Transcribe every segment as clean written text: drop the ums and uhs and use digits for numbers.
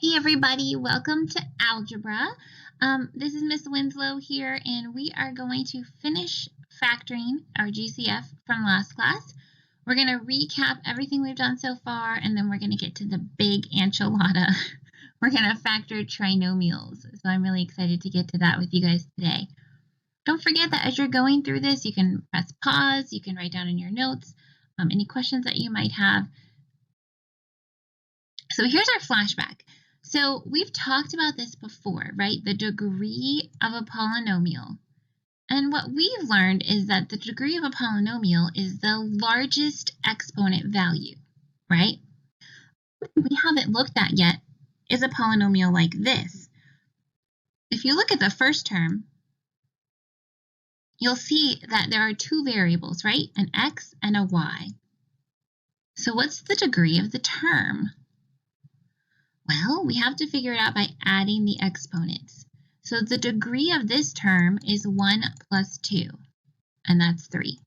Hey everybody, welcome to Algebra. This is Miss Winslow here, and we are going to finish factoring our GCF from last class. We're going to recap everything we've done so far, and then we're going to get to the big enchilada. We're going to factor trinomials, so I'm really excited to get to that with you guys today. Don't forget that as you're going through this, you can press pause, you can write down in your notes any questions that you might have. So here's our flashback. So we've talked about this before, right? The degree of a polynomial. And what we've learned is that the degree of a polynomial is the largest exponent value, right? What we haven't looked at yet is a polynomial like this. If you look at the first term, you'll see that there are two variables, right? An x and a y. So what's the degree of the term? Well, we have to figure it out by adding the exponents. So the degree of this term is 1 plus 2, and that's 3.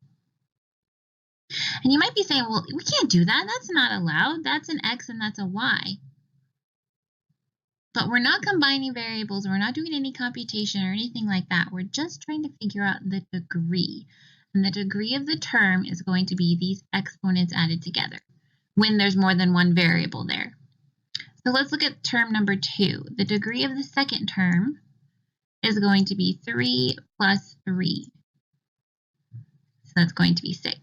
And you might be saying, well, we can't do that. That's not allowed. That's an x and that's a y. But we're not combining variables. We're not doing any computation or anything like that. We're just trying to figure out the degree. And the degree of the term is going to be these exponents added together when there's more than one variable there. So let's look at term number 2. The degree of the second term is going to be 3 plus 3. So that's going to be 6.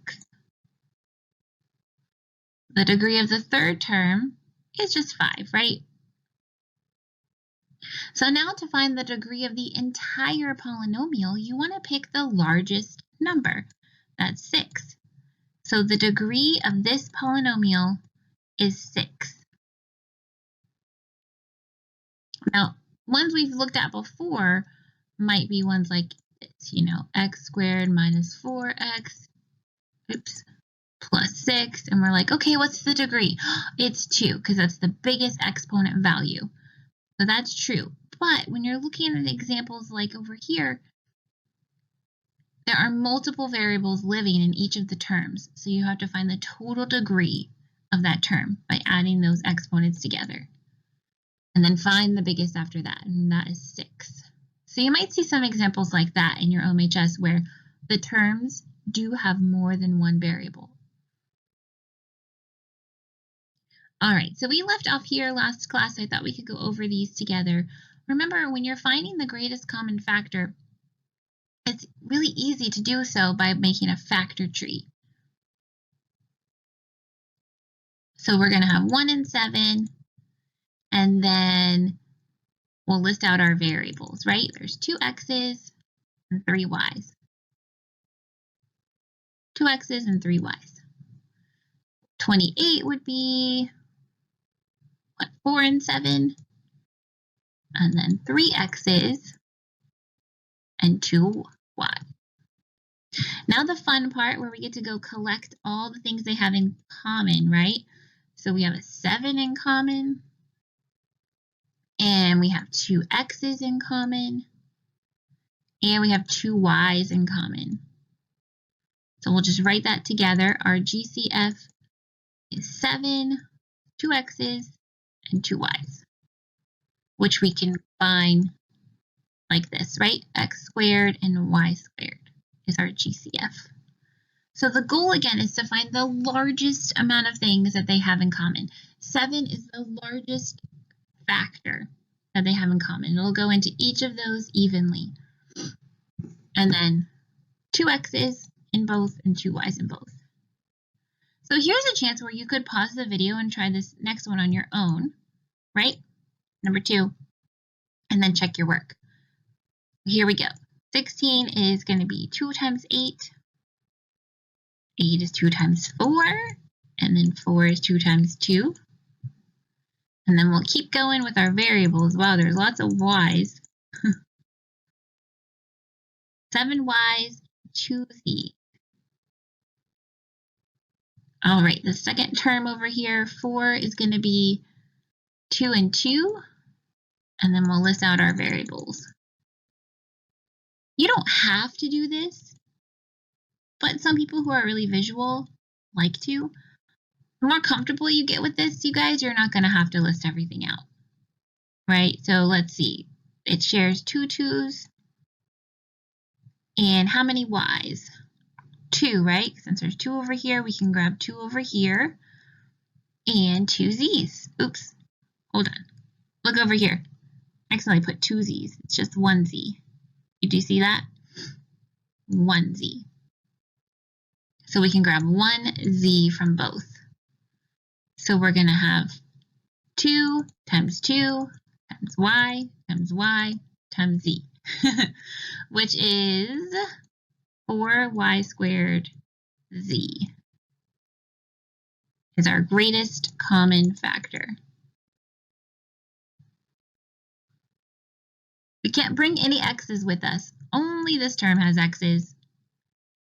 The degree of the third term is just 5, right? So now to find the degree of the entire polynomial, you want to pick the largest number. That's 6. So the degree of this polynomial is 6. Now, ones we've looked at before might be ones like this, x squared minus 4x, plus 6, and we're like, okay, what's the degree? It's 2, because that's the biggest exponent value. So that's true. But when you're looking at examples like over here, there are multiple variables living in each of the terms, so you have to find the total degree of that term by adding those exponents together. And then find the biggest after that, and that is 6. So you might see some examples like that in your OMHS where the terms do have more than one variable. All right, so we left off here last class. I thought we could go over these together. Remember, when you're finding the greatest common factor, it's really easy to do so by making a factor tree. So we're going to have 1 and 7. And then we'll list out our variables, right? There's 2 x's and 3 y's. 2 x's and 3 y's. 28 would be, 4 and 7. And then 3 x's and 2 y's. Now the fun part where we get to go collect all the things they have in common, right? So we have a 7 in common. And we have 2 x's in common, and we have 2 y's in common. So we'll just write that together. Our GCF is 7, 2 x's, and 2 y's, which we can combine like this, right? X squared and y squared is our GCF. So the goal, again, is to find the largest amount of things that they have in common. 7 is the largest factor that they have in common. It'll go into each of those evenly. And then 2 x's in both and 2 y's in both. So here's a chance where you could pause the video and try this next one on your own, right? Number 2, and then check your work. Here we go. 16 is going to be 2 times 8. 8 is 2 times 4, and then 4 is 2 times 2. And then we'll keep going with our variables. Wow, there's lots of y's. 7 y's, 2 z's. All right, the second term over here, 4 is going to be 2 and 2. And then we'll list out our variables. You don't have to do this, but some people who are really visual like to. The more comfortable you get with this, you guys, you're not going to have to list everything out. right? So let's see. It shares 2 2's. And how many y's? 2, right? Since there's 2 over here, we can grab 2 over here. And 2 z's. Oops. Hold on. Look over here. I accidentally put 2 z's. It's just 1 z. Do you see that? 1 z. So we can grab 1 z from both. So we're going to have 2 times 2 times y times z, which is 4y squared z is our greatest common factor. We can't bring any x's with us. Only this term has x's.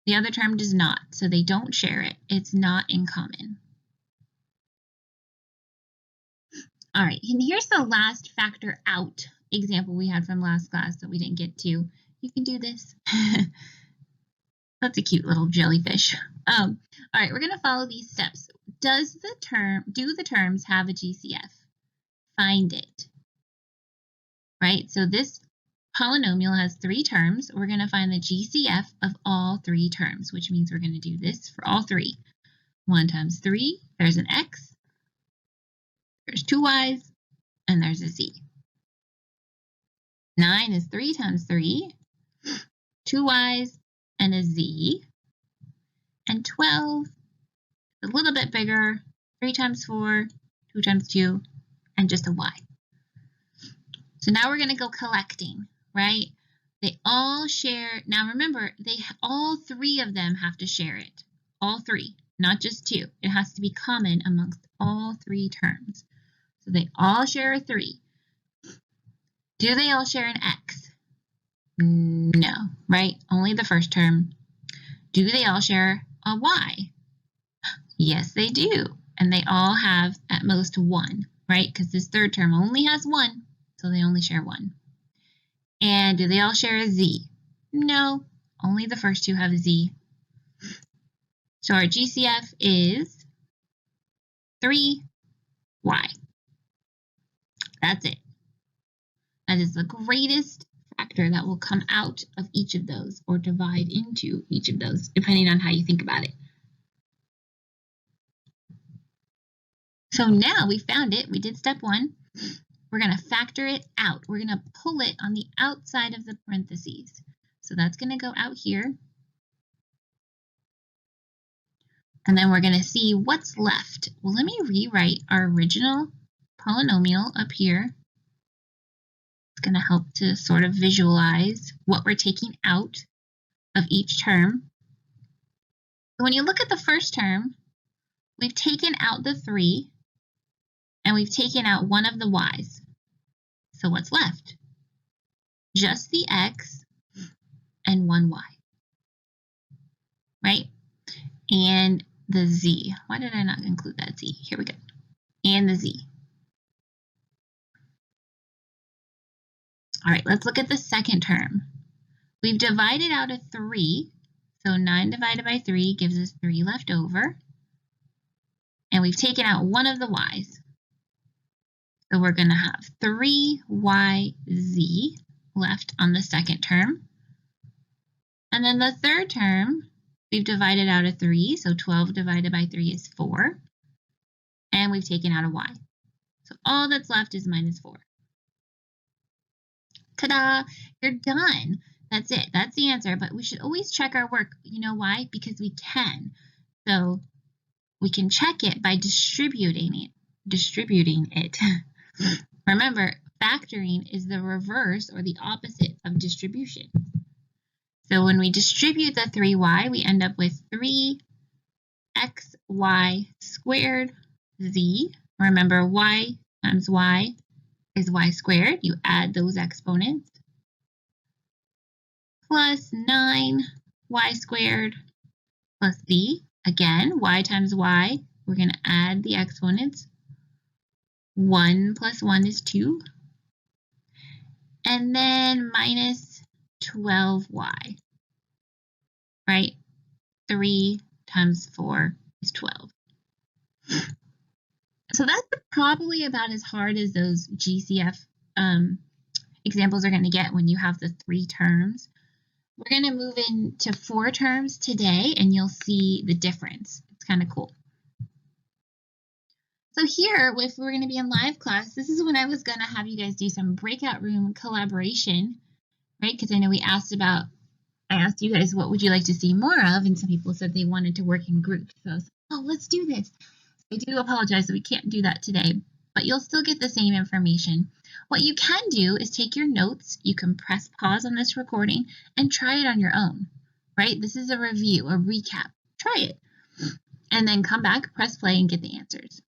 The other term does not, so they don't share it. It's not in common. All right, and here's the last factor out example we had from last class that we didn't get to. You can do this. That's a cute little jellyfish. All right, we're going to follow these steps. Do the terms have a GCF? Find it. Right, so this polynomial has 3 terms. We're going to find the GCF of all 3 terms, which means we're going to do this for all 3. 1 times 3, there's an x, there's 2 y's, and there's a z. 9 is 3 times 3, 2 y's, and a z. And 12 is a little bit bigger, 3 times 4, 2 times 2, and just a y. So now we're going to go collecting, right? They all share. Now remember, all 3 of them have to share it. All 3, not just 2. It has to be common amongst all 3 terms. So they all share a 3. Do they all share an x? No, right? Only the first term. Do they all share a y? Yes, they do. And they all have at most 1, right? Because this third term only has 1, so they only share 1. And do they all share a z? No, only the first 2 have a z. So our GCF is 3y. That's it. That is the greatest factor that will come out of each of those or divide into each of those, depending on how you think about it. So now we found it. We did step 1. We're going to factor it out. We're going to pull it on the outside of the parentheses. So that's going to go out here. And then we're going to see what's left. Well, let me rewrite our original polynomial up here. It's going to help to sort of visualize what we're taking out of each term. So when you look at the first term, we've taken out the 3, and we've taken out one of the y's. So what's left? Just the x and 1 y, right? And the z. Why did I not include that z? Here we go. And the z. All right, let's look at the second term. We've divided out a 3, so 9 divided by 3 gives us 3 left over. And we've taken out one of the y's. So we're going to have 3yz left on the second term. And then the third term, we've divided out a 3, so 12 divided by 3 is 4. And we've taken out a y. So all that's left is minus 4. Ta-da! You're done. That's it. That's the answer. But we should always check our work. You know why? Because we can. So we can check it by distributing it. Remember, factoring is the reverse or the opposite of distribution. So when we distribute the 3y, we end up with 3xy squared z. Remember, y times y is y squared. You add those exponents. Plus 9y squared plus z. Again, y times y. We're going to add the exponents. 1 plus 1 is 2. And then minus 12y. Right? 3 times 4 is 12. So that's probably about as hard as those GCF examples are going to get when you have the 3 terms. We're going to move into 4 terms today, and you'll see the difference. It's kind of cool. So here, if we're going to be in live class, this is when I was going to have you guys do some breakout room collaboration, right? Because I know I asked you guys, what would you like to see more of? And some people said they wanted to work in groups. So I was like, oh, let's do this. I do apologize that we can't do that today, but you'll still get the same information. What you can do is take your notes. You can press pause on this recording and try it on your own, right? This is a review, a recap. Try it. And then come back, press play, and get the answers.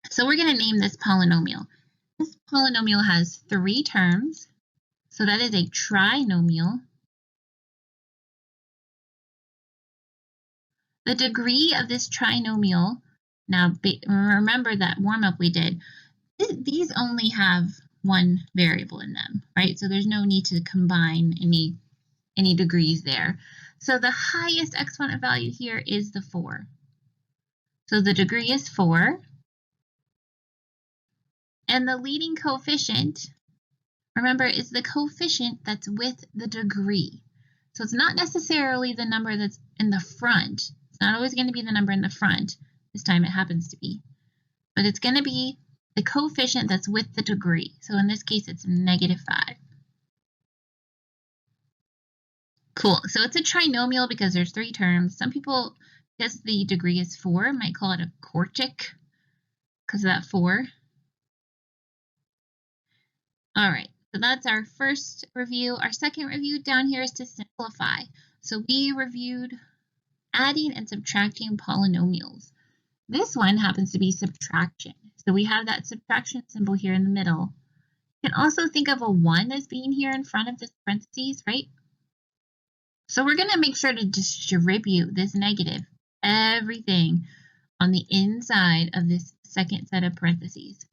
So we're going to name this polynomial. This polynomial has 3 terms, so that is a trinomial. The degree of this trinomial, now remember that warm-up we did, these only have 1 variable in them, right? So there's no need to combine any degrees there. So the highest exponent value here is the 4. So the degree is 4. And the leading coefficient, remember, is the coefficient that's with the degree. So it's not necessarily the number that's in the front. It's not always going to be the number in the front. This time it happens to be. But it's going to be the coefficient that's with the degree. So in this case, it's -5. Cool. So it's a trinomial because there's 3 terms. Some people, because the degree is 4, might call it a quartic because of that 4. All right, so that's our first review. Our second review down here is to simplify. So we reviewed adding and subtracting polynomials. This one happens to be subtraction. So we have that subtraction symbol here in the middle. You can also think of a 1 as being here in front of this parentheses, right? So we're going to make sure to distribute this negative, everything on the inside of this second set of parentheses.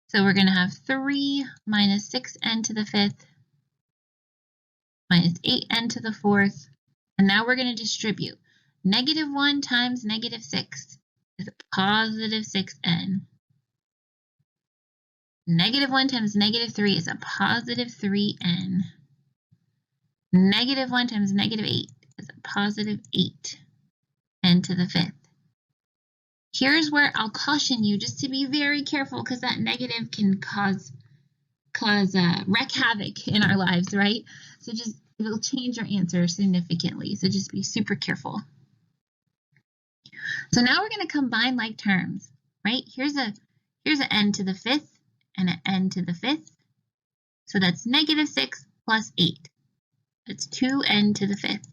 So we're going to have 3 minus 6n to the 5th minus 8n to the 4th. And now we're going to distribute. -1 times -6 is a positive 6n. -1 times -3 is a positive 3n. -1 times -8 is a positive 8n to the 5th. Here's where I'll caution you just to be very careful because that negative can wreak havoc in our lives, right? So it'll change your answer significantly. So just be super careful. So now we're going to combine like terms, right? Here's an n to the 5th and an n to the 5th. So that's -6 plus 8. That's 2n to the 5th.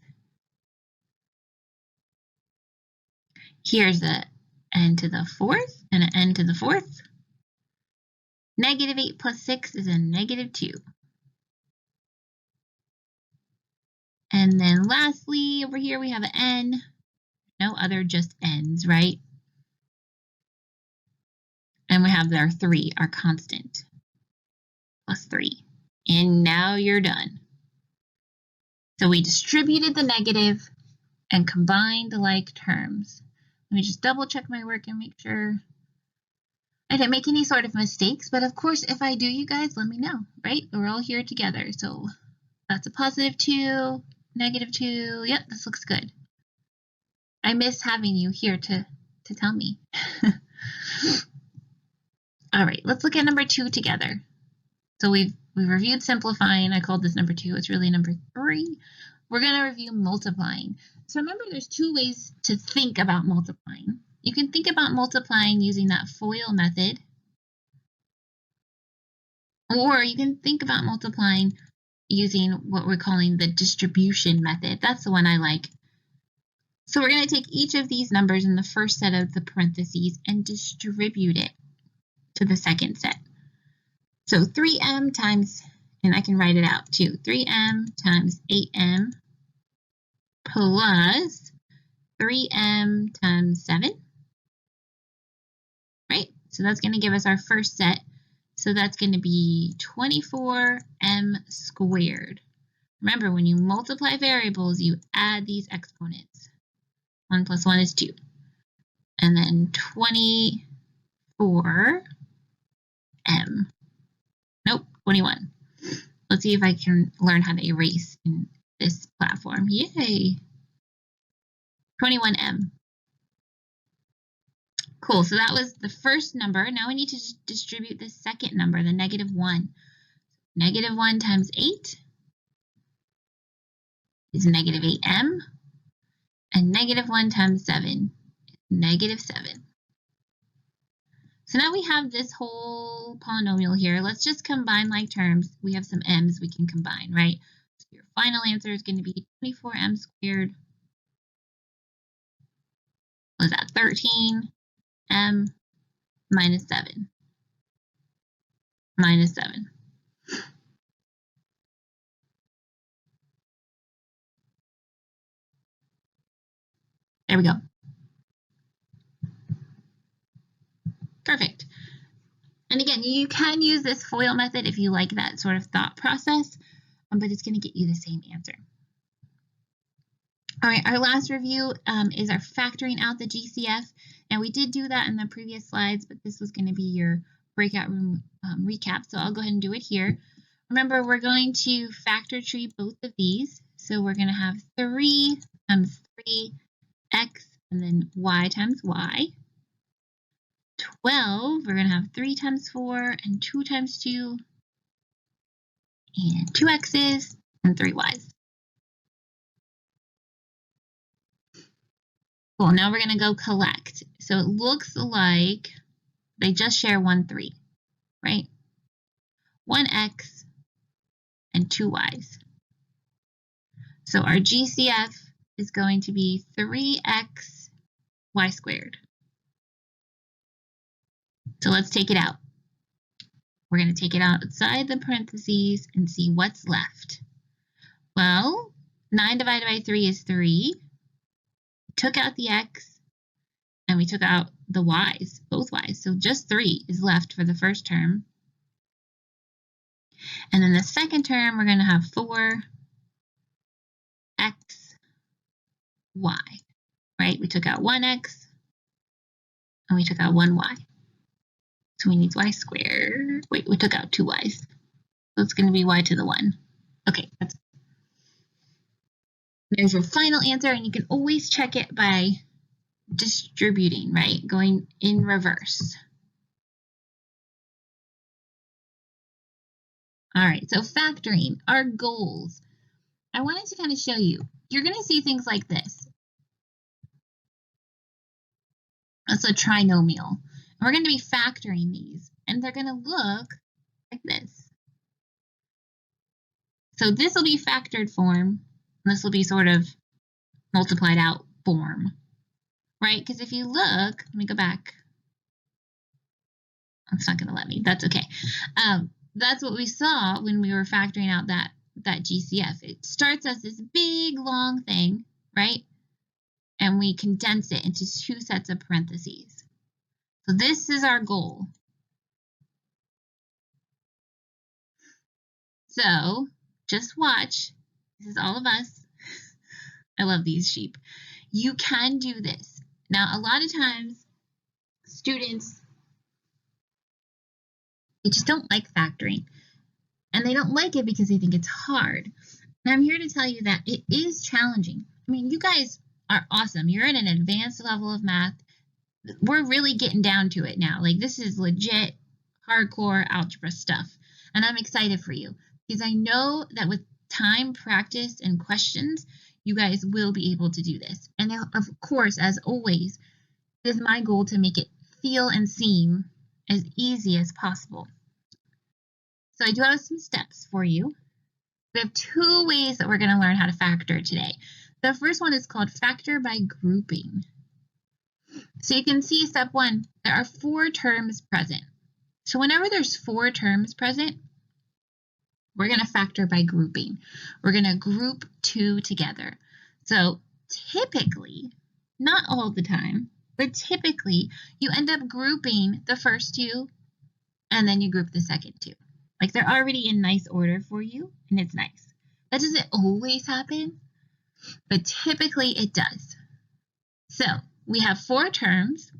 Here's a n to the 4th and an n to the 4th. -8 plus 6 is a -2. And then lastly, over here we have an n. No other, just n's, right? And we have our 3, our constant, plus 3. And now you're done. So we distributed the negative and combined the like terms. Let me just double check my work and make sure I didn't make any sort of mistakes. But of course, if I do, you guys, let me know, right? We're all here together. So that's a +2, -2. Yep, this looks good. I miss having you here to tell me. All right, let's look at number 2 together. So we've reviewed simplifying. I called this number 2. It's really number 3. We're going to review multiplying. So remember, there's 2 ways to think about multiplying. You can think about multiplying using that FOIL method, or you can think about multiplying using what we're calling the distribution method. That's the one I like. So we're going to take each of these numbers in the first set of the parentheses and distribute it to the second set. So 3m times, and I can write it out too, 3m times 8m plus 3m times 7, right? So that's going to give us our first set. So that's going to be 24m squared. Remember, when you multiply variables, you add these exponents. 1 plus 1 is 2. And then 24m 21. Let's see if I can learn how to erase in this platform. Yay! 21m. Cool, so that was the first number. Now we need to distribute the second number, the -1. -1 times 8 is -8m, and -1 times 7 is -7. So now we have this whole polynomial here. Let's just combine like terms. We have some m's we can combine, right? So your final answer is going to be 24m squared. What is that? 13m minus 7. Minus 7. There we go. Perfect. And again, you can use this FOIL method if you like that sort of thought process, but it's going to get you the same answer. All right, our last review is our factoring out the GCF. And we did do that in the previous slides, but this was going to be your breakout room recap. So I'll go ahead and do it here. Remember, we're going to factor tree both of these. So we're going to have 3 times 3x, and then y times y. 12, we're going to have 3 times 4 and 2 times 2, and 2 x's and 3 y's. Cool, now we're going to go collect. So it looks like they just share 1, 3, right? 1 x and 2 y's. So our GCF is going to be 3x y squared. So let's take it out. We're going to take it outside the parentheses and see what's left. Well, 9 divided by 3 is 3. We took out the x, and we took out the y's, both y's. So just 3 is left for the first term. And then the second term, we're going to have 4x, y, right? We took out 1x, and we took out 1y. So we need y squared. Wait, we took out 2 y's. So it's going to be y to the 1. Okay, there's your final answer, and you can always check it by distributing, right? Going in reverse. All right, so factoring, our goals. I wanted to kind of show you. You're going to see things like this. That's a trinomial. And we're going to be factoring these, and they're going to look like this. So this will be factored form, and this will be sort of multiplied out form, right? Because if you look, let me go back. It's not going to let me. That's okay. That's what we saw when we were factoring out that GCF. It starts as this big, long thing, right? And we condense it into 2 sets of parentheses. So this is our goal. So just watch. This is all of us. I love these sheep. You can do this. Now, a lot of times, students, they just don't like factoring. And they don't like it because they think it's hard. And I'm here to tell you that it is challenging. I mean, you guys are awesome. You're at an advanced level of math. We're really getting down to it now. Like, this is legit hardcore algebra stuff. And I'm excited for you because I know that with time, practice, and questions, you guys will be able to do this. And of course, as always, it is my goal to make it feel and seem as easy as possible. So I do have some steps for you. We have 2 ways that we're going to learn how to factor today. The first one is called factor by grouping. So you can see step 1, there are 4 terms present. So whenever there's 4 terms present, we're going to factor by grouping. We're going to group 2 together. So typically, not all the time, but typically you end up grouping the first 2 and then you group the second 2. Like, they're already in nice order for you, and it's nice. That doesn't always happen, but typically it does. So we have 4 terms.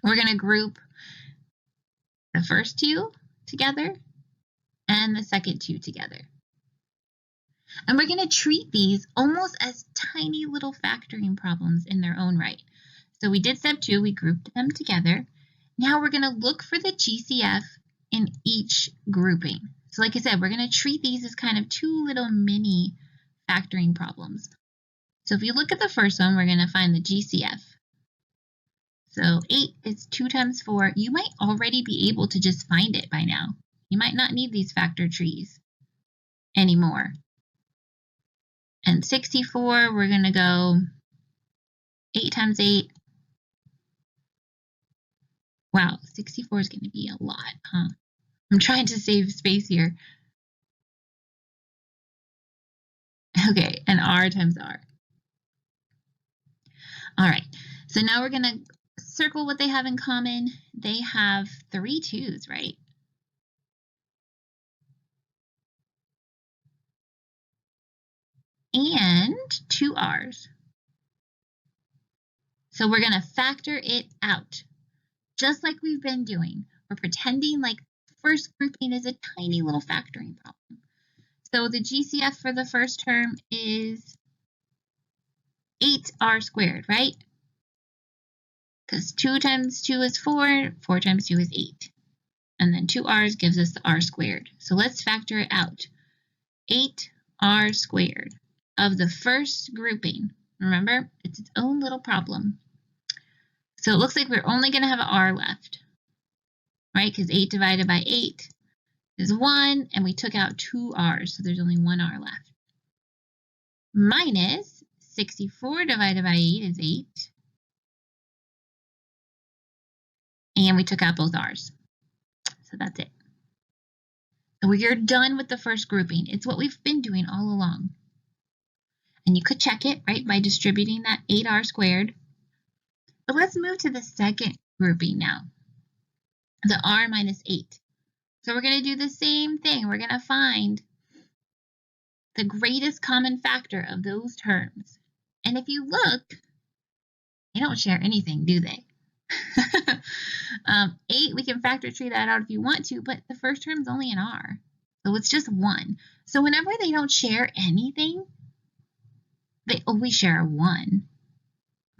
We're going to group the first 2 together and the second 2 together. And we're going to treat these almost as tiny little factoring problems in their own right. So we did step 2, we grouped them together. Now we're going to look for the GCF in each grouping. So like I said, we're going to treat these as kind of 2 little mini factoring problems. So if you look at the first one, we're going to find the GCF. So 8 is 2 times 4. You might already be able to just find it by now. You might not need these factor trees anymore. And 64, we're going to go 8 times 8. Wow, 64 is going to be a lot, huh? I'm trying to save space here. Okay, and R times R. All right, so now we're going to circle what they have in common. They have 3 2's, right? And 2 R's. So we're going to factor it out, just like we've been doing. We're pretending like first grouping is a tiny little factoring problem. So the GCF for the first term is 8R squared, right? Because 2 times 2 is 4, 4 times 2 is 8. And then 2 R's gives us the R squared. So let's factor it out. 8R squared of the first grouping. Remember, it's its own little problem. So it looks like we're only going to have an R left, right? Because 8 divided by 8 is 1, and we took out 2 R's, so there's only 1 R left. Minus 64 divided by 8 is 8. And we took out both R's. So that's it. So we're done with the first grouping. It's what we've been doing all along. And you could check it, right, by distributing that 8R squared. But let's move to the second grouping now, the R minus 8. So we're going to do the same thing. We're going to find the greatest common factor of those terms. And if you look, they don't share anything, do they? 8, we can factor tree that out if you want to, but the first term is only an R. So it's just 1. So whenever they don't share anything, they always share a 1.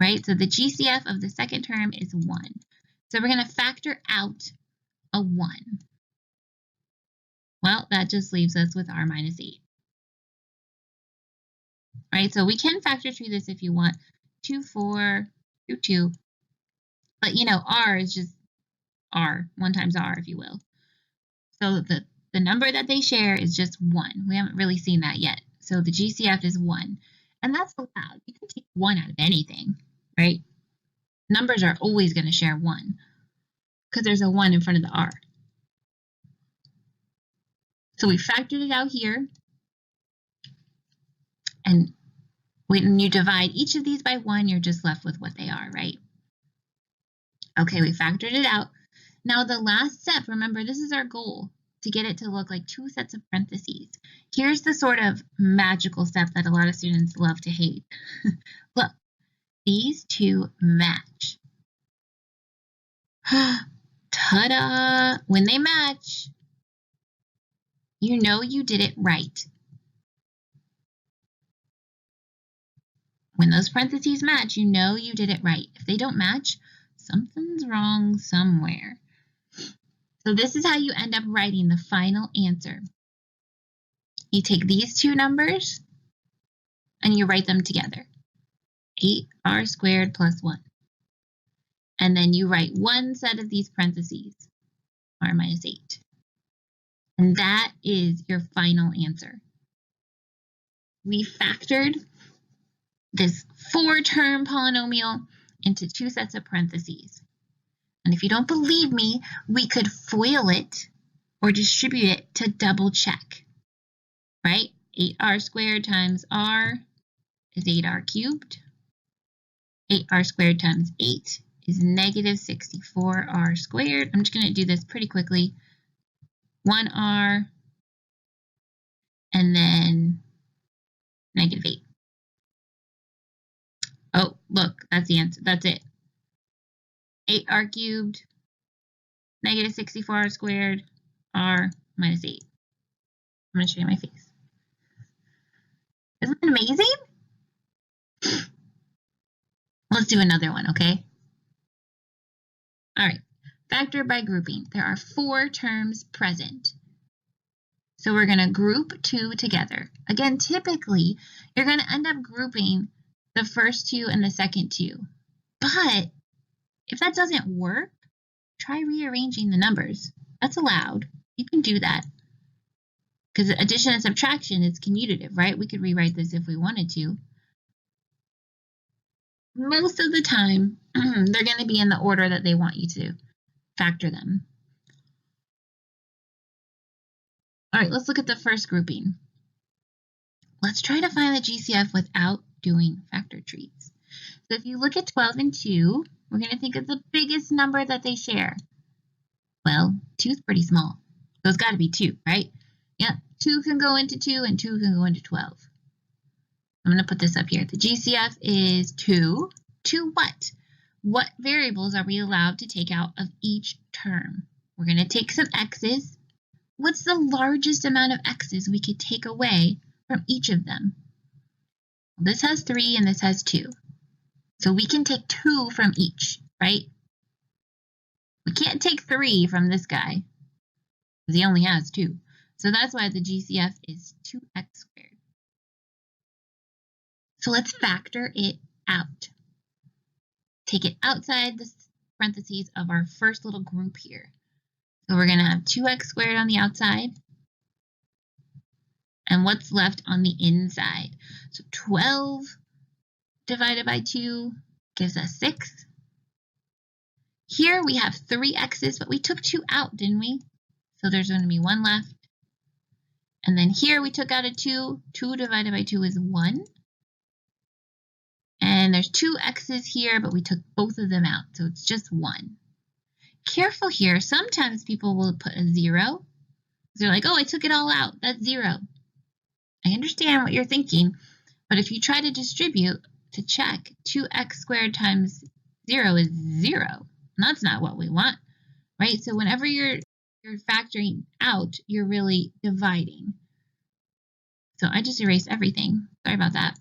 Right? So the GCF of the second term is 1. So we're going to factor out a 1. Well, that just leaves us with R minus 8. Right? So we can factor tree this if you want. 2, 4, 2, 2. But, you know, R is just R, 1 times R, if you will. So the number that they share is just 1. We haven't really seen that yet. So the GCF is 1. And that's allowed. You can take 1 out of anything, right? Numbers are always going to share 1 because there's a 1 in front of the R. So we factored it out here. And when you divide each of these by 1, you're just left with what they are, right? Okay, we factored it out. Now the last step, remember, this is our goal, to get it to look like 2 sets of parentheses. Here's the sort of magical step that a lot of students love to hate. Look, these 2 match. Ta-da! When they match, you know you did it right. When those parentheses match, you know you did it right. If they don't match, something's wrong somewhere. So this is how you end up writing the final answer. You take these 2 numbers and you write them together. 8R squared plus 1. And then you write one set of these parentheses, R minus 8. And that is your final answer. We factored this 4-term polynomial into 2 sets of parentheses. And if you don't believe me, we could FOIL it or distribute it to double check, right? 8R squared times R is 8R cubed. 8R squared times 8 is negative 64R squared. I'm just going to do this pretty quickly. 1R and then negative 8. Oh, look, that's the answer. That's it. 8R cubed, negative 64R squared, r minus 8. I'm going to show you my face. Isn't it amazing? Let's do another one, okay? All right, factor by grouping. There are 4 terms present. So we're going to group 2 together. Again, typically, you're going to end up grouping the first 2 and the second 2. But if that doesn't work, try rearranging the numbers. That's allowed. You can do that. Because addition and subtraction is commutative, right? We could rewrite this if we wanted to. Most of the time, they're going to be in the order that they want you to factor them. All right, let's look at the first grouping. Let's try to find the GCF without doing factor trees. So if you look at 12 and 2, we're going to think of the biggest number that they share. Well, 2 is pretty small, so it's got to be 2, right? Yeah, 2 can go into 2 and 2 can go into 12. I'm going to put this up here. The GCF is 2. 2 what? What variables are we allowed to take out of each term? We're going to take some x's. What's the largest amount of x's we could take away from each of them? This has 3 and this has 2. So we can take 2 from each, right? We can't take 3 from this guy because he only has 2. So that's why the GCF is 2x squared. So let's factor it out. Take it outside the parentheses of our first little group here. So we're going to have 2x squared on the outside. And what's left on the inside? So 12 divided by 2 gives us 6. Here we have 3 x's, but we took 2 out, didn't we? So there's going to be 1 left. And then here we took out a 2. 2 divided by 2 is 1. And there's 2 x's here, but we took both of them out, so it's just 1. Careful here. Sometimes people will put a 0. They're like, oh, I took it all out. That's 0. I understand what you're thinking, but if you try to distribute to check, 2x squared times 0 is 0. And that's not what we want, right? So whenever you're factoring out, you're really dividing. So I just erased everything. Sorry about that.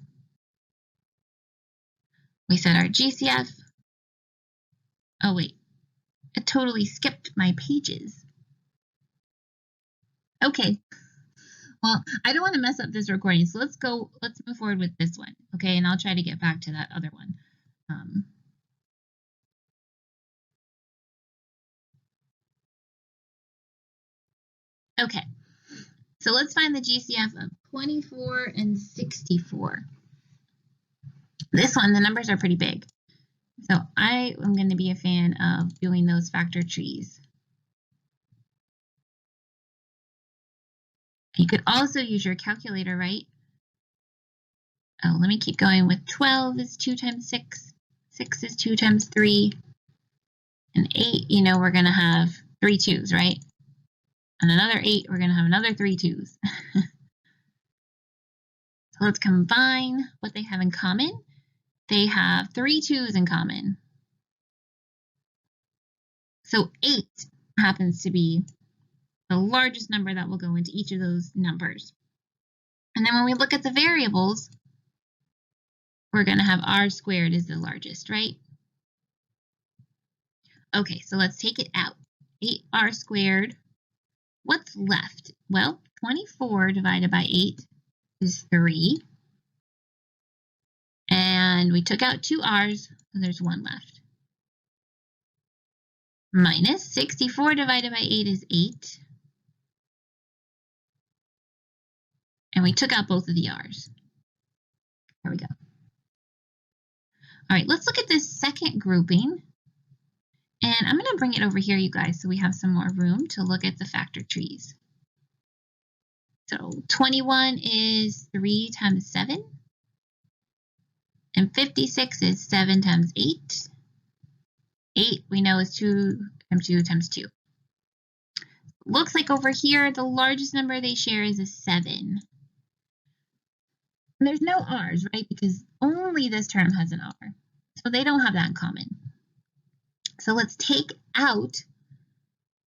We said our GCF. Oh, wait. It totally skipped my pages. Okay. Well, I don't want to mess up this recording, so let's move forward with this one, okay? And I'll try to get back to that other one. Okay, so let's find the GCF of 24 and 64. This one, the numbers are pretty big. So I am going to be a fan of doing those factor trees. You could also use your calculator, right? Oh, let me keep going with 12 is 2 times 6. 6 is 2 times 3. And 8, you know, we're going to have 3 2's, right? And another 8, we're going to have another 3 2's. So let's combine what they have in common. They have 3 2's in common. So 8 happens to be the largest number that will go into each of those numbers. And then when we look at the variables, we're going to have r squared is the largest, right? Okay, so let's take it out. 8r squared. What's left? Well, 24 divided by 8 is 3. And we took out 2 r's, so there's 1 left. Minus 64 divided by 8 is 8. And we took out both of the r's. There we go. All right, let's look at this second grouping. And I'm going to bring it over here, you guys, so we have some more room to look at the factor trees. So 21 is 3 times 7. And 56 is 7 times 8. 8 we know is 2 times 2 times 2. Looks like over here, the largest number they share is a 7. And there's no r's, right? Because only this term has an r. So they don't have that in common. So let's take out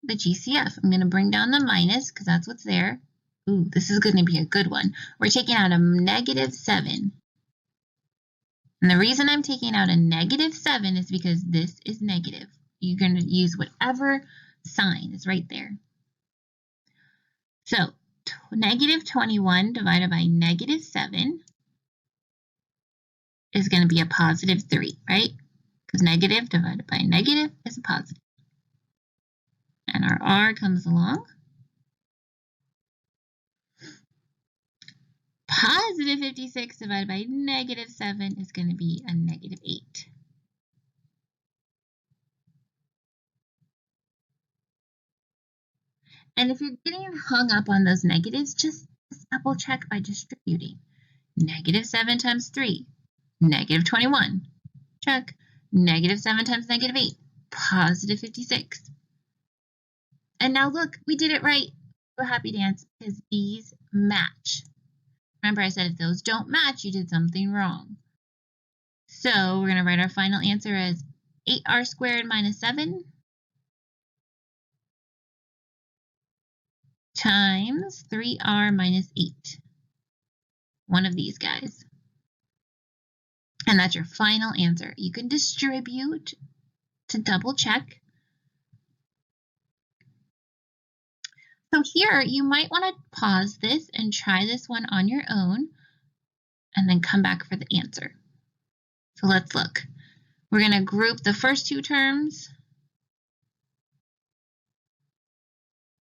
the GCF. I'm going to bring down the minus because that's what's there. Ooh, this is going to be a good one. We're taking out a -7. And the reason I'm taking out a -7 is because this is negative. You're going to use whatever sign is right there. So -21 divided by -7 is going to be a +3, right? Because negative divided by negative is a positive. And our r comes along. +56 divided by -7 is going to be a -8. And if you're getting hung up on those negatives, just double check by distributing. -7 times 3, -21. Check. -7 times -8, +56. And now look, we did it right. We're happy dance because these match. Remember I said if those don't match, you did something wrong. So we're going to write our final answer as 8r squared minus 7 times 3r minus 8. One of these guys. And that's your final answer. You can distribute to double check. So here, you might want to pause this and try this one on your own and then come back for the answer. So let's look. We're going to group the first two terms.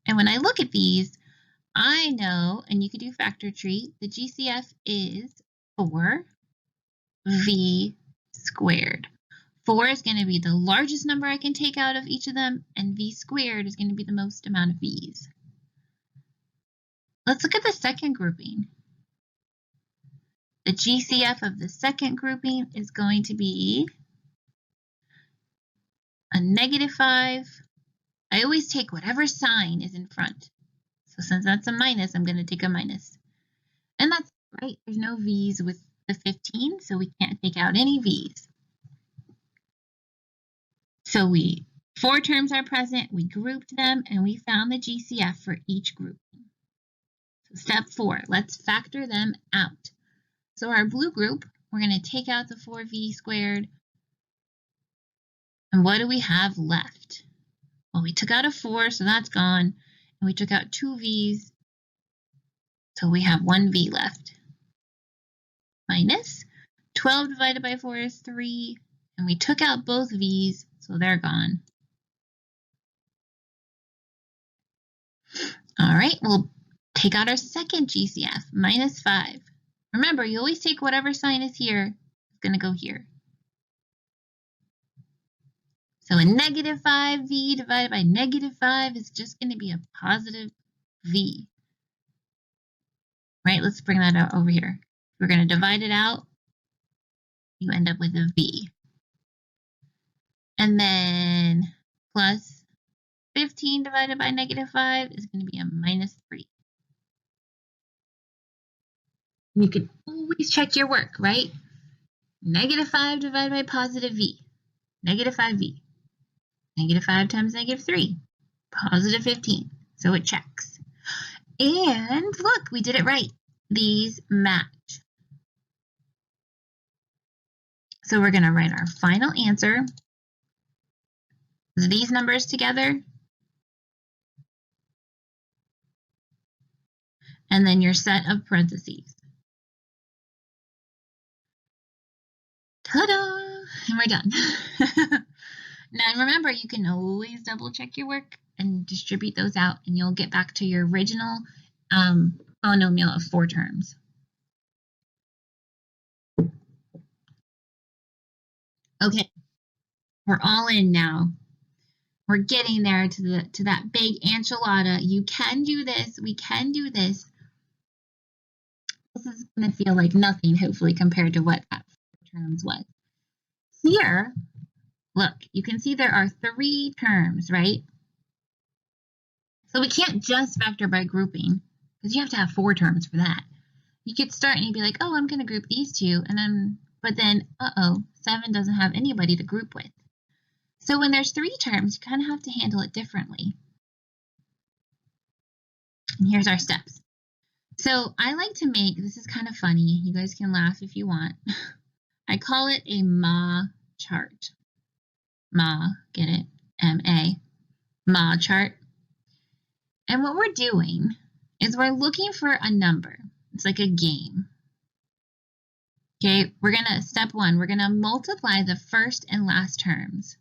And when I look at these, I know, and you could do factor tree, the GCF is 4v squared. 4 is going to be the largest number I can take out of each of them, and v squared is going to be the most amount of v's. Let's look at the second grouping. The GCF of the second grouping is going to be a -5. I always take whatever sign is in front. So since that's a minus, I'm going to take a minus. And that's right. There's no v's with the 15, so we can't take out any v's. So 4 terms are present, we grouped them, and we found the GCF for each grouping. So step 4, let's factor them out. So our blue group, we're going to take out the 4v squared. And what do we have left? Well, we took out a 4, so that's gone. And we took out 2 v's, so we have 1 v left. Minus 12 divided by 4 is 3. And we took out both v's, so they're gone. All right, we'll take out our second GCF, -5. Remember, you always take whatever sign is here, it's going to go here. So a -5v divided by -5 is just going to be a +v. Right, let's bring that out over here. We're going to divide it out. You end up with a v. And then plus 15 divided by -5 is going to be a -3. You can always check your work, right? -5 divided by +v, -5v. -5 times -3, +15. So it checks. And look, we did it right. These match. So we're going to write our final answer. These numbers together. And then your set of parentheses. Ta-da! And we're done. Now remember, you can always double check your work and distribute those out, and you'll get back to your original polynomial of 4 terms. Okay, we're all in now. We're getting there to that big enchilada. You can do this. We can do this. This is going to feel like nothing, hopefully, compared to what that 4 terms was. Here, look, you can see there are 3 terms, right? So we can't just factor by grouping, because you have to have 4 terms for that. You could start and you'd be like, oh, I'm going to group these 2, and then, but then, 7 doesn't have anybody to group with. So when there's 3 terms, you kind of have to handle it differently. And here's our steps. So I like to make, this is kind of funny, you guys can laugh if you want. I call it a MA chart. MA, get it? M-A, MA chart. And what we're doing is we're looking for a number. It's like a game. Okay, step one, we're gonna multiply the first and last terms.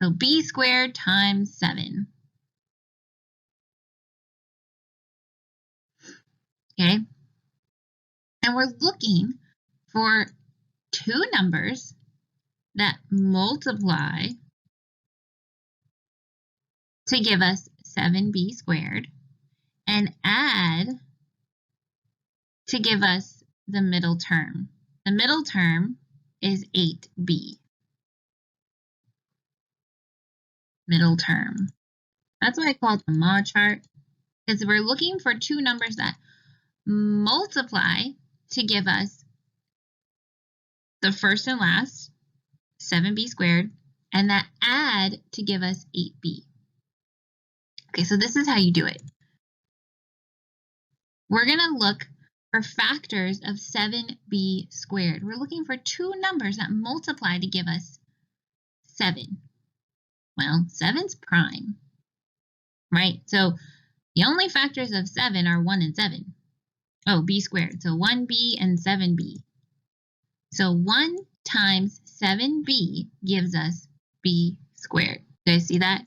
So b squared times 7. Okay, and we're looking for two numbers that multiply to give us 7b squared and add to give us the middle term. The middle term is 8b. Middle term. That's why I call it the MA chart, because we're looking for two numbers that multiply to give us the first and last, 7b squared, and that add to give us 8b. Okay, so this is how you do it. We're going to look for factors of 7b squared. We're looking for two numbers that multiply to give us 7. Well, 7's prime, right? So the only factors of 7 are 1 and 7. Oh, b squared. So 1b and 7b. So 1 times 7b gives us b squared. You guys see that?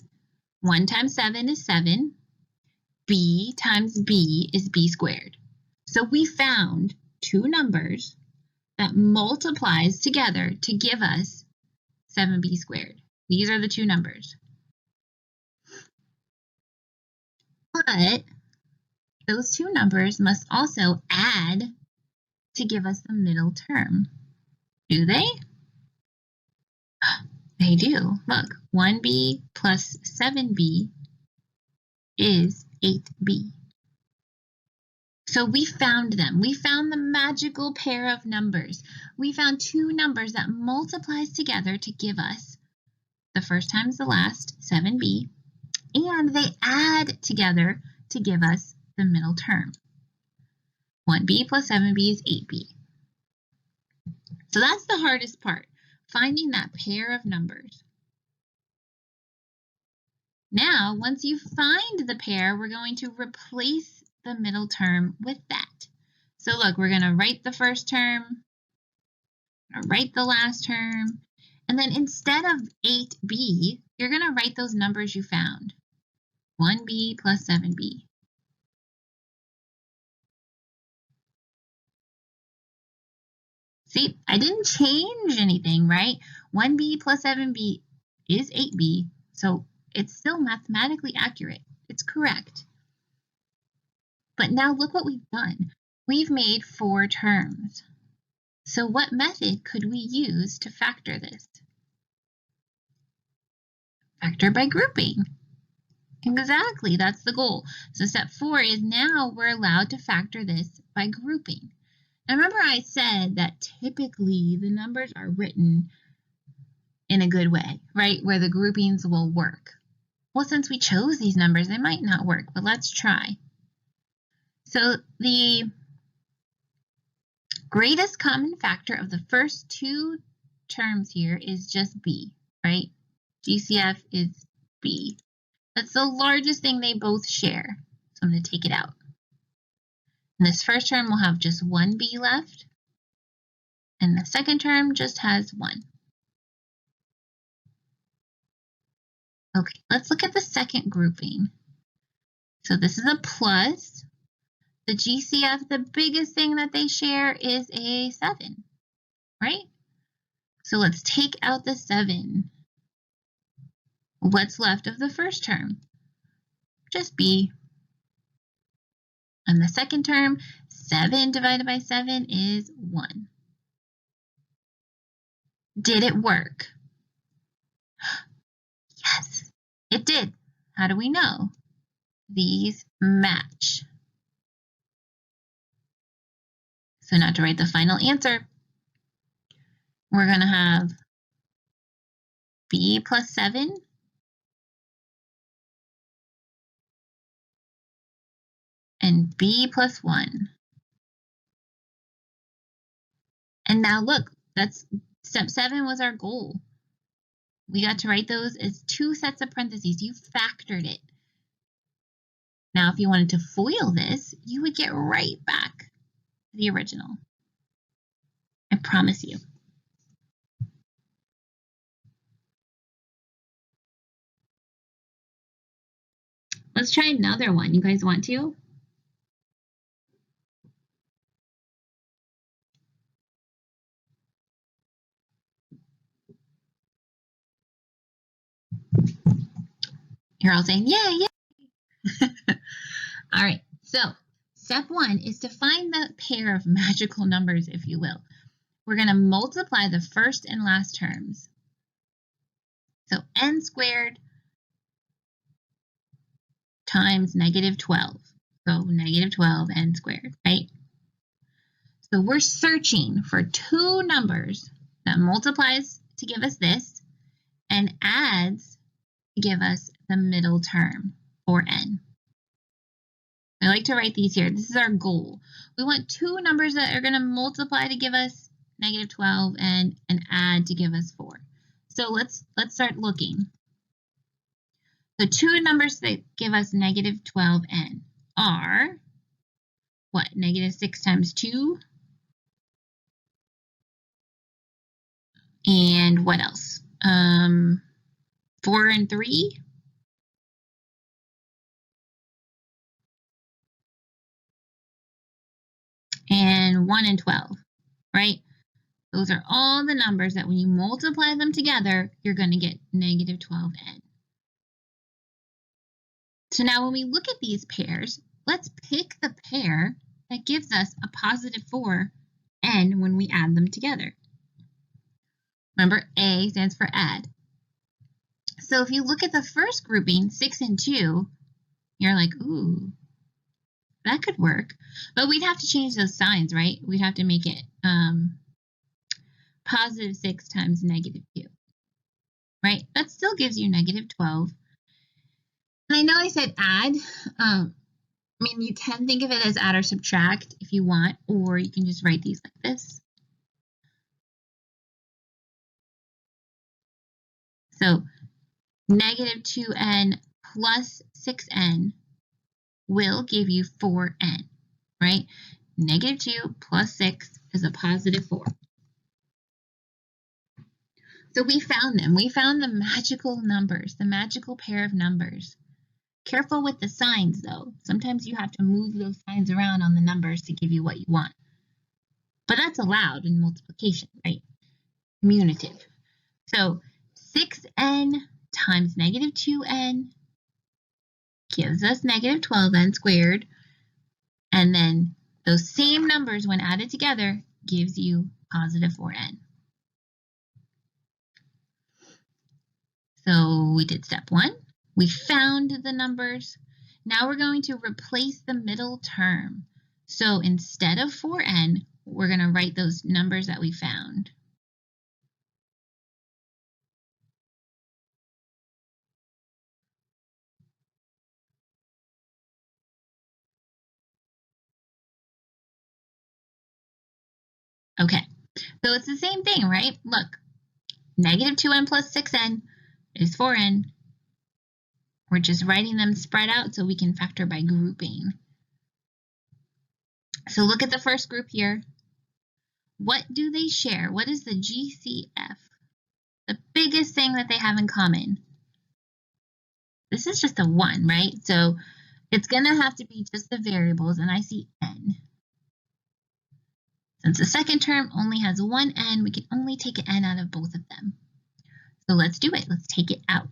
1 times 7 is 7. B times b is b squared. So we found two numbers that multiplies together to give us 7b squared. These are the two numbers. But those two numbers must also add to give us the middle term. Do they? They do. Look, 1b plus 7b is 8b. So we found them. We found the magical pair of numbers. We found two numbers that multiplies together to give us the first times the last, 7b, and they add together to give us the middle term. 1b plus 7b is 8b. So that's the hardest part, finding that pair of numbers. Now, once you find the pair, we're going to replace the middle term with that. So look, we're going to write the first term, write the last term, and then instead of 8b, you're going to write those numbers you found. 1b plus 7b. See, I didn't change anything, right? 1b plus 7b is 8b, so it's still mathematically accurate. It's correct. But now look what we've done. We've made 4 terms. So what method could we use to factor this? Factor by grouping. Exactly, that's the goal. So step 4 is now we're allowed to factor this by grouping. Now remember I said that typically the numbers are written in a good way, right? Where the groupings will work. Well, since we chose these numbers, they might not work, but let's try. So the greatest common factor of the first 2 terms here is just b, right? GCF is b. That's the largest thing they both share. So I'm going to take it out. In this first term, we'll have just 1b left. And the second term just has 1. Okay, let's look at the second grouping. So this is a plus. The GCF, the biggest thing that they share is a 7, right? So let's take out the 7. What's left of the first term? Just b. And the second term, 7 divided by 7 is 1. Did it work? Yes, it did. How do we know? These match. So now to write the final answer, we're going to have b plus 7 and b plus 1. And now look, that's step 7 was our goal. We got to write those as 2 sets of parentheses. You factored it. Now, if you wanted to FOIL this, you would get right back to the original. I promise you. Let's try another one. You guys want to? You're all saying, yay, yay. All right, so step 1 is to find the pair of magical numbers, if you will. We're going to multiply the first and last terms. So n squared times negative 12. So negative 12 n squared, right? So we're searching for 2 numbers that multiplies to give us this and adds to give us the middle term, or n. I like to write these here. This is our goal. We want 2 numbers that are going to multiply to give us negative 12 and add to give us 4. So let's start looking. The 2 numbers that give us negative 12n are what? Negative 6 times 2. And what else? 4 and 3. And 1 and 12, right? Those are all the numbers that when you multiply them together, you're going to get negative 12n. So now when we look at these pairs, let's pick the pair that gives us a positive 4n when we add them together. Remember, A stands for add. So if you look at the first grouping, 6 and 2, you're like, ooh, that could work. But we'd have to change those signs, right? We'd have to make it positive 6 times negative 2, right? That still gives you negative 12. And I know I said add. I mean, you can think of it as add or subtract if you want, or you can just write these like this. So negative 2n plus 6n will give you 4n, right? Negative 2 plus 6 is a positive 4. So we found them. We found the magical numbers, the magical pair of numbers. Careful with the signs, though. Sometimes you have to move those signs around on the numbers to give you what you want. But that's allowed in multiplication, right? Commutative. So 6n times negative 2n gives us negative 12n squared. And then those same numbers, when added together, gives you positive 4n. So we did step 1. We found the numbers. Now we're going to replace the middle term. So instead of 4n, we're going to write those numbers that we found. Okay, so it's the same thing, right? Look, negative 2n plus 6n is 4n. We're just writing them spread out so we can factor by grouping. So look at the first group here. What do they share? What is the GCF? The biggest thing that they have in common. This is just a 1, right? So it's going to have to be just the variables, and I see n. Since the second term only has 1 n, we can only take an n out of both of them. So let's do it. Let's take it out.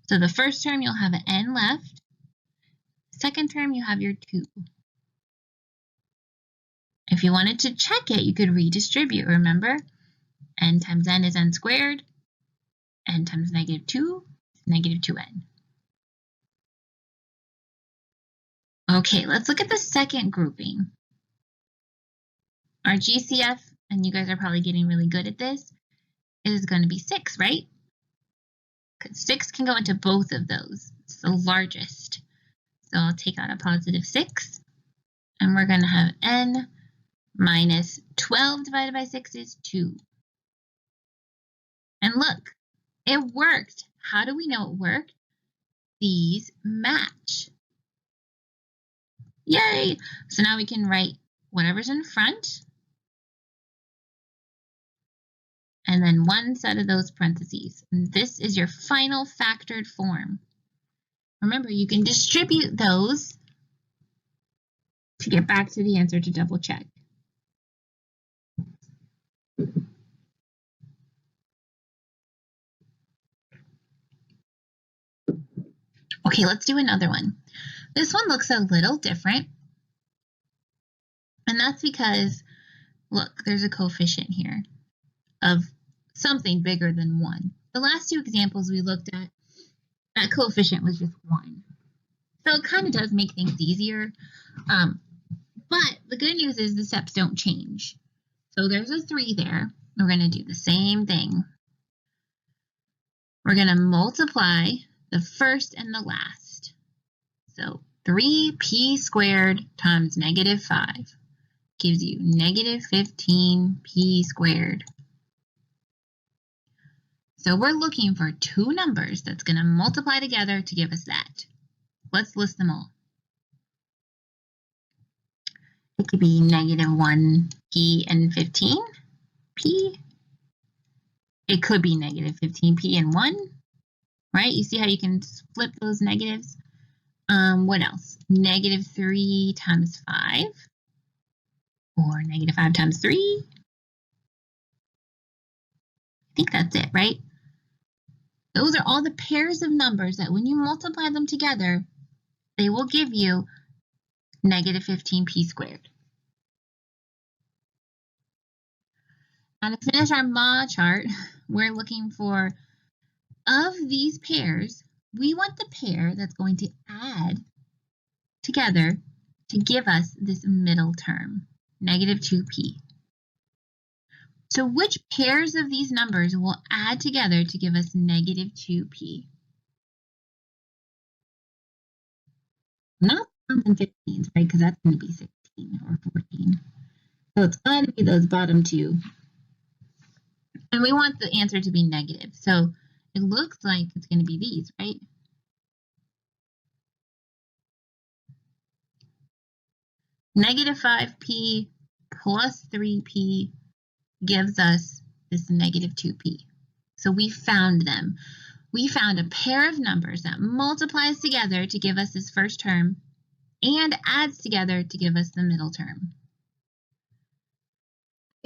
So the first term, you'll have an n left. Second term, you have your 2. If you wanted to check it, you could redistribute. Remember, n times n is n squared. N times negative 2 is negative 2n. Okay, let's look at the second grouping. Our GCF, and you guys are probably getting really good at this, is going to be 6, right? Because 6 can go into both of those. It's the largest. So I'll take out a positive 6, and we're going to have n minus 12 divided by 6 is 2. And look, it worked. How do we know it worked? These match. Yay! So now we can write whatever's in front, and then one set of those parentheses. And this is your final factored form. Remember, you can distribute those to get back to the answer to double check. Okay, let's do another one. This one looks a little different, and that's because, look, there's a coefficient here of something bigger than 1. The last two examples we looked at, that coefficient was just 1. So it kind of does make things easier, but the good news is the steps don't change. So there's a 3 there. We're going to do the same thing. We're going to multiply the first and the last. So 3p squared times negative 5 gives you negative 15p squared. So we're looking for two numbers that's going to multiply together to give us that. Let's list them all. It could be negative 1p and 15p. It could be negative 15p and 1, right? You see how you can flip those negatives? What else? Negative 3 times 5, or negative 5 times 3. I think that's it, right? Those are all the pairs of numbers that when you multiply them together, they will give you negative 15p squared. Now to finish our MA chart, we're looking for, of these pairs, we want the pair that's going to add together to give us this middle term, negative 2p. So which pairs of these numbers will add together to give us negative 2p? Not 1s and 15s, right? Because that's going to be 16 or 14. So it's going to be those bottom two. And we want the answer to be negative. So it looks like it's going to be these, right? Negative 5p plus 3p gives us this negative 2p. So we found them. We found a pair of numbers that multiplies together to give us this first term and adds together to give us the middle term.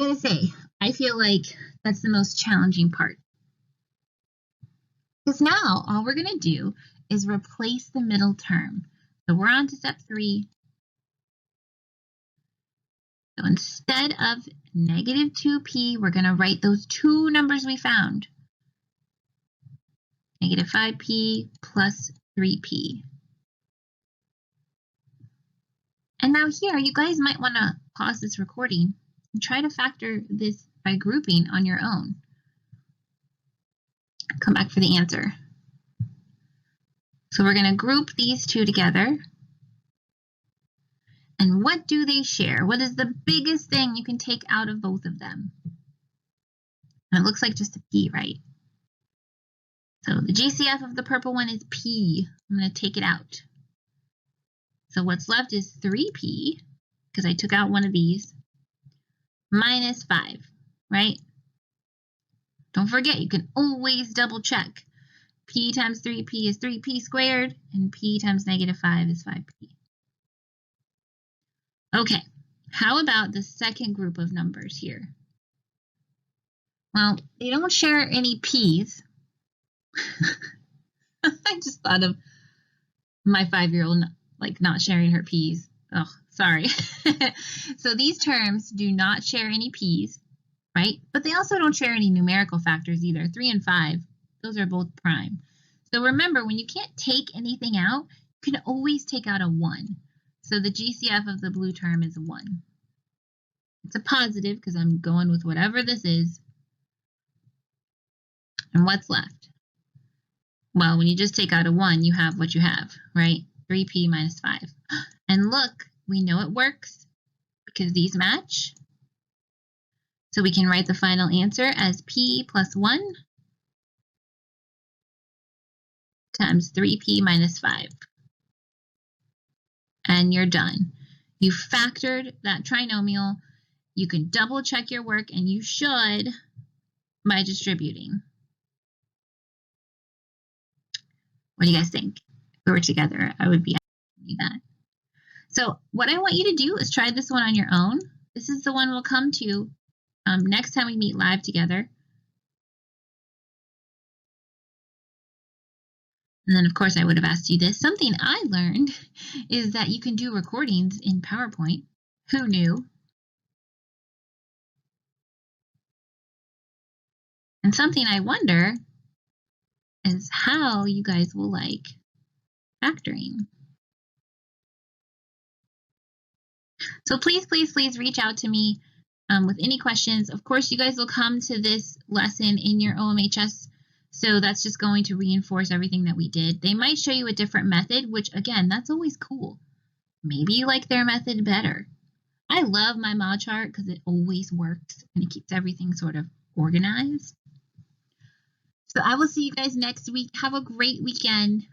I gotta say, I feel like that's the most challenging part. Because now all we're going to do is replace the middle term. So we're on to step 3. So instead of negative 2p, we're going to write those two numbers we found. Negative 5p plus 3p. And now here, you guys might want to pause this recording and try to factor this by grouping on your own. Come back for the answer. So we're going to group these two together. And what do they share? What is the biggest thing you can take out of both of them? And it looks like just a p, right? So the GCF of the purple one is p. I'm going to take it out. So what's left is 3p, because I took out one of these, minus 5, right? Don't forget, you can always double check. P times 3p is 3p squared, and p times negative 5 is 5p. Okay, how about the second group of numbers here? Well, they don't share any p's. I just thought of my 5-year-old not sharing her p's. Oh, sorry. So these terms do not share any p's, right? But they also don't share any numerical factors either. 3 and 5, those are both prime. So remember, when you can't take anything out, you can always take out a 1. So the GCF of the blue term is 1. It's a positive because I'm going with whatever this is. And what's left? Well, when you just take out a 1, you have what you have, right? 3p minus 5. And look, we know it works because these match. So we can write the final answer as p plus 1 times 3p minus 5. And you're done. You factored that trinomial. You can double check your work, and you should by distributing. What do you guys think? If we were together, I would be asking you that. So what I want you to do is try this one on your own. This is the one we'll come to next time we meet live together. And then, of course, I would have asked you this. Something I learned is that you can do recordings in PowerPoint. Who knew? And something I wonder is how you guys will like factoring. So please, please, please reach out to me with any questions. Of course, you guys will come to this lesson in your OMHS, so that's just going to reinforce everything that we did. They might show you a different method, which, again, that's always cool. Maybe you like their method better. I love my mod chart because it always works and it keeps everything sort of organized. So I will see you guys next week. Have a great weekend.